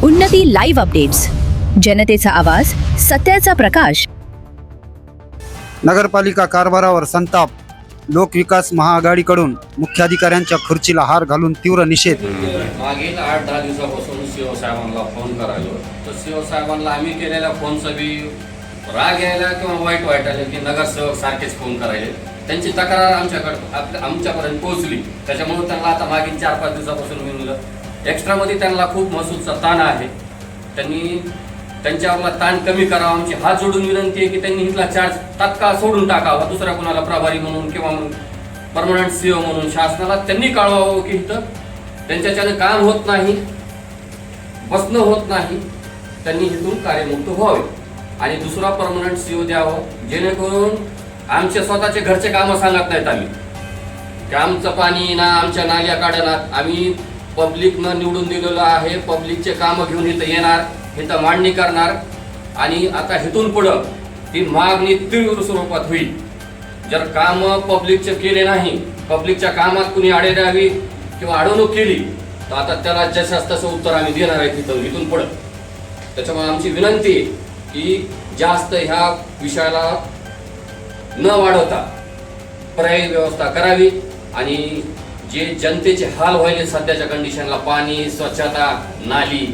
उन्नती live updates, जनतेचा आवाज, सत्याचा प्रकाश। नगरपालिका कारभारावर संताप। लोकविकास महाआघाडीकडून मुख्याधिकाऱ्यांच्या खुर्चीला हार घालून तीव्र निषेध। मागील 8-10 दिवसापासून सीओ साहेबांना फोन करायलो, तर सीओ साहेबांना आम्ही केलेल्या फोनचा बी राग यायला किंवा वाईट वाटायला की नगरसेवक सारखेच फोन करायले। त्यांची तक्रार आमच्यापर्यंत पोहोचली, त्याच्यामुळे त्यांना आता मागील 4-5 दिवसापासून मी म्हणलं एक्स्ट्रामध्ये त्यांना खूप महसूलचा ताण आहे, त्यांच्यावरला ताण कमी करावा। आमची हात जोडून विनंती आहे की त्यांनी इथला चार्ज तात्काळ सोडून टाकावा, दुसऱ्या कोणाला प्रभारी म्हणून किंवा परमनंट सीओ म्हणून शासनाला त्यांनी कळवावं की इथं त्यांच्याच्याने काम होत नाही, बसणं होत नाही, त्यांनी इथून कार्यमुक्त व्हावे आणि दुसरा परमनंट सीओ द्यावं, जेणेकरून आमचे स्वतःचे घरचे कामं सांगत नाहीत आम्ही की आमचं पाणी ना आमच्या नाल्या काढणार। आम्ही पब्लिकनं निवडून दिलेलं आहे, पब्लिकचे कामं घेऊन इथं येणार, इथं मांडणी करणार आणि आता इथून पुढं ती मागणी तीव्र स्वरूपात होईल। जर कामं पब्लिकचे केले नाही, पब्लिकच्या कामात कुणी आडेरावी किंवा अडवणूक केली तर आता त्याला जशास तसं उत्तर आम्ही देणार आहे इथून पुढं। त्याच्यामुळे आमची विनंती आहे की जास्त ह्या विषयाला न वाढवता पर्यायी व्यवस्था करावी आणि जे जनतेचे हाल व्हायले सध्याच्या कंडिशनला, पाणी, स्वच्छता, नाली,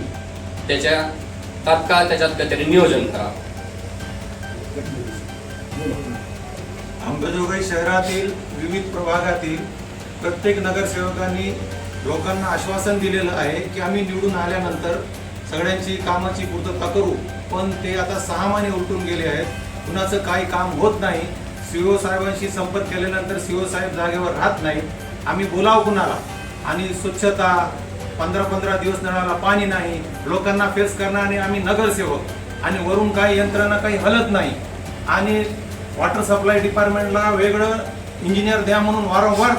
त्याच्या तात्काळ त्याच्यात काहीतरी नियोजन करावं। अंबाजोगाई शहरातील विविध प्रभागातील प्रत्येक नगरसेवकांनी लोकांना आश्वासन दिलेलं आहे की आम्ही निवडून आल्यानंतर सगळ्यांची कामाची पूर्तता करू, पण ते आता 6 महिने उलटून गेले आहेत, कुणाचं काही काम होत नाही। सीओ साहेबांशी संपर्क केल्यानंतर सीओ साहेब जागेवर राहत नाही। आम्ही बोलावं कुणाला? आणि स्वच्छता, 15-15 दिवस नळाला पाणी नाही, लोकांना फेस करणारे आम्ही नगरसेवक आणि वरून काही यंत्रणा काही हलत नाही आणि वॉटर सप्लाय डिपार्टमेंटला वेगळं इंजिनियर द्या म्हणून वारंवार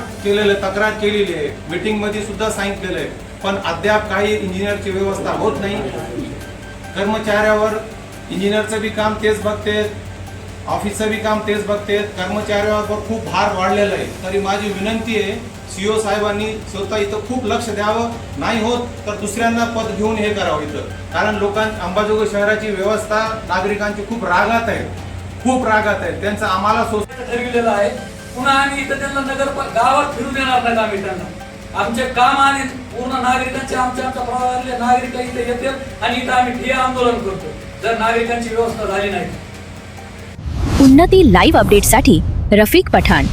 तक्रार केलेली आहे, मीटिंगमध्ये सुद्धा सांगितलेलं आहे, पण अद्याप काही इंजिनियरची व्यवस्था होत नाही। कर्मचाऱ्यावर इंजिनियरचं बी काम तेच बघते, ऑफिसचं बी काम तेच बघते, कर्मचाऱ्यावर खूप भार वाढलेला आहे। तरी माझी विनंती आहे सीओ साहेबांनी स्वतः इथं खूप लक्ष द्यावं, नाही होत तर दुसऱ्यांना पद घेऊन हे करावं इथं, कारण अंबाजोगाई शहराची व्यवस्था नागरिकांची खूप रागात आहे, त्यांचं आम्हाला ठरविलेलं आहे। पुन्हा आम्ही इथं त्यांना गावात फिरू देणार नाही। आम्ही त्यांना आमचे काम आणि पूर्ण नागरिकांचे आमच्या प्रभागातले नागरिक इथे येतात आणि इथं आम्ही ठिय्या आंदोलन करतो जर नागरिकांची व्यवस्था झाली नाही। उन्नती लाईव्ह अपडेट्ससाठी रफिक पठाण।